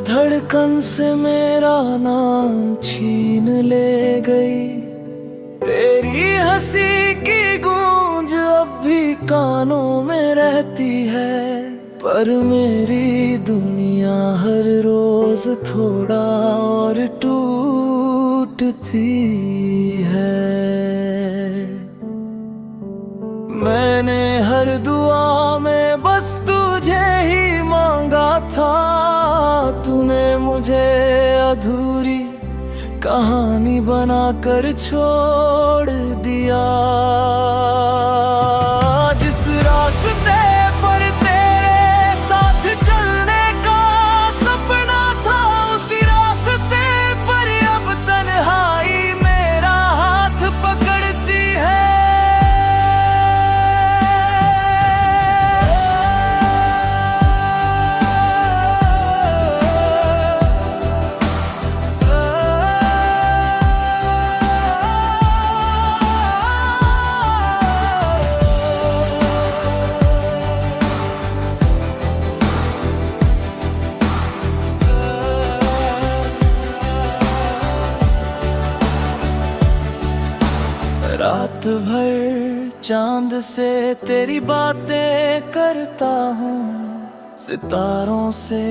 धड़कन से मेरा नाम छीन ले गई। तेरी हंसी की गूंज अब भी कानों में रहती है, पर मेरी दुनिया हर रोज थोड़ा और टूटती है। मैंने हर दुआ में बस तुझे ही मांगा था, तूने मुझे अधूरी कहानी बनाकर छोड़ दिया। जिस रास्ते पर तेरे साथ चलने का सपना था, उसी रास्ते पर अब तन्हाई मेरा हाथ पकड़ती है। रात भर चांद से तेरी बातें करता हूँ, सितारों से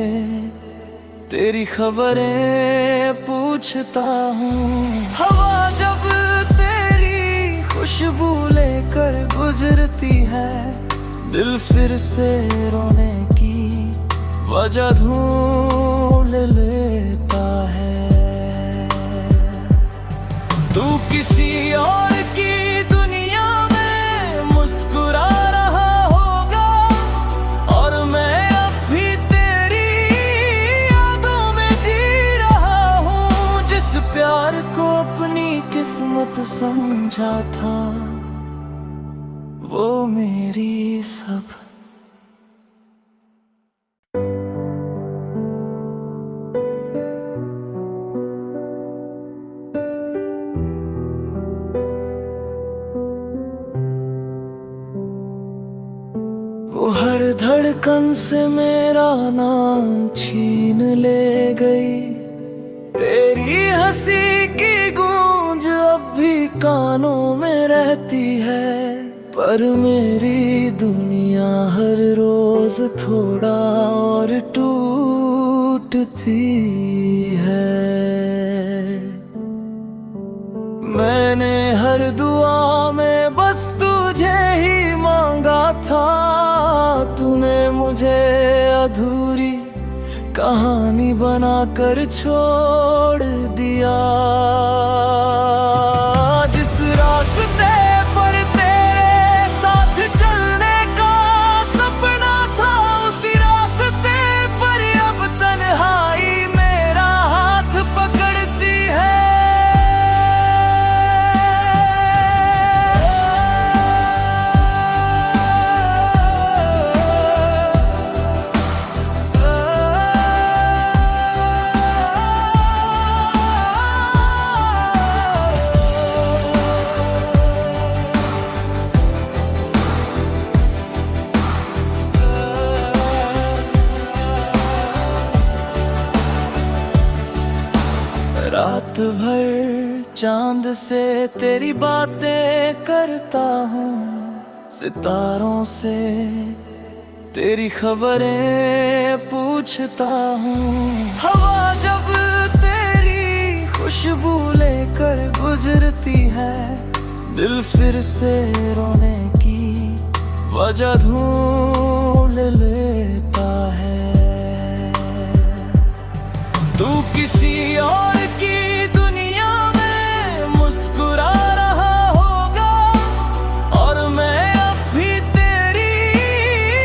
तेरी खबरें पूछता हूँ। हवा जब तेरी खुशबू लेकर गुजरती है, दिल फिर से रोने की वजह ढूंढ लेता है। तू किसी और की दुनिया में मुस्कुरा रहा होगा, और मैं अब भी तेरी यादों में जी रहा हूँ। जिस प्यार को अपनी किस्मत समझा था, वो मेरी सब वो हर धड़कन से मेरा नाम छीन ले गई। तेरी हंसी की गूंज अब भी कानों में रहती है, पर मेरी दुनिया हर रोज थोड़ा और टूटती है। मैंने हर दुआ में बस तुझे ही मांगा था, तूने मुझे अधूरी कहानी बनाकर छोड़ दिया। जिस रास्ते पर तेरे साथ चलने का सपना था, उसी रास्ते पर अब तन्हाई मेरा हाथ पकड़ती है। रात भर चांद से तेरी बातें करता हूँ, सितारों से तेरी खबरें पूछता हूँ। हवा जब तेरी खुशबू लेकर गुजरती है, दिल फिर से रोने की वजह ढूंढ लेता है। तू किसी और की दुनिया में मुस्कुरा रहा होगा, और मैं अब भी तेरी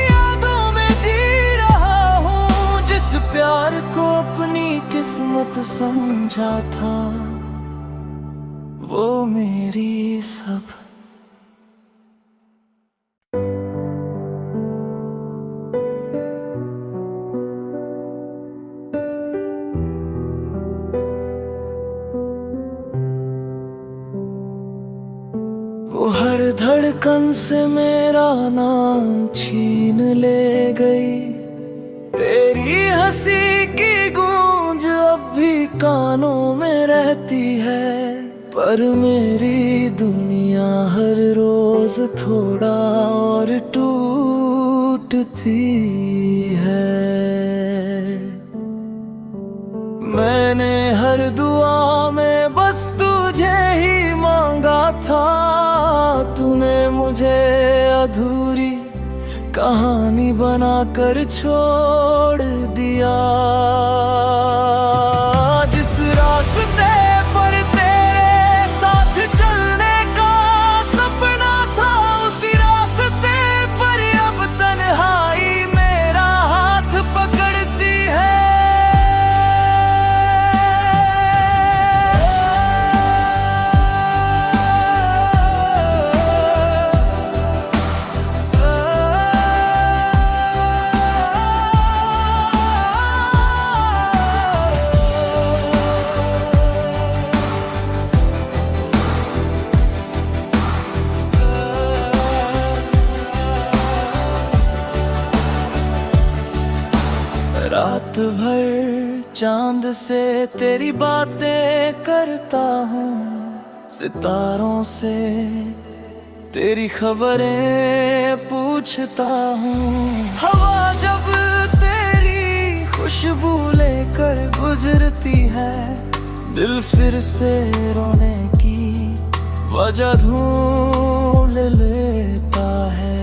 यादों में जी रहा हूँ। जिस प्यार को अपनी किस्मत समझा था, वो मेरी सब वो हर धड़कन से मेरा नाम छीन ले गई। तेरी हंसी की गूंज भी कानों में रहती है, पर मेरी दुनिया हर रोज थोड़ा और टूटती है। मैंने हर दुआ में बस तुझे ही मांगा था, तूने मुझे अधूरी कहानी बनाकर छोड़ दिया। जिस रास्ते पर तेरे साथ चलने का सपना था, उसी रास्ते पर अब तन्हाई मेरा हाथ पकड़ती है। रात भर चांद से तेरी बातें करता हूँ, सितारों से तेरी खबरें पूछता हूँ। हवा जब तेरी खुशबू लेकर गुजरती है, दिल फिर से रोने की वजह ढूंढ लेता है।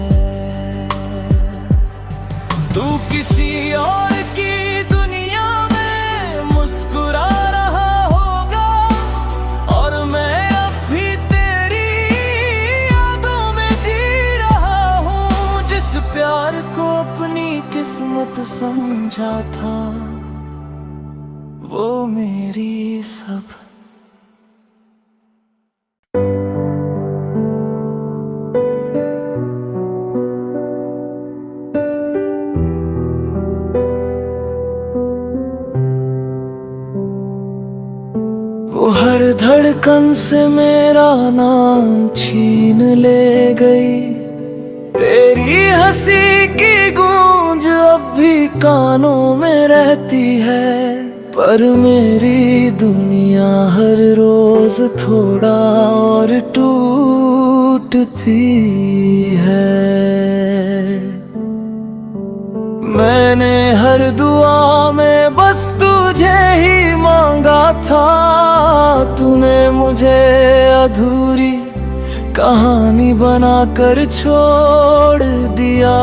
तू किसी और की दुनिया में मुस्कुरा रहा होगा, और मैं अब भी तेरी यादों में जी रहा हूँ। जिस प्यार को अपनी किस्मत समझा था, वो मेरी सब वो हर धड़कन से मेरा नाम छीन ले गई। तेरी हंसी की गूंज अब भी कानों में रहती है, पर मेरी दुनिया हर रोज थोड़ा और टूटती है। मैंने हर दुआ में बस तुझे ही मांगा था, तूने मुझे अधूरी कहानी बनाकर छोड़ दिया।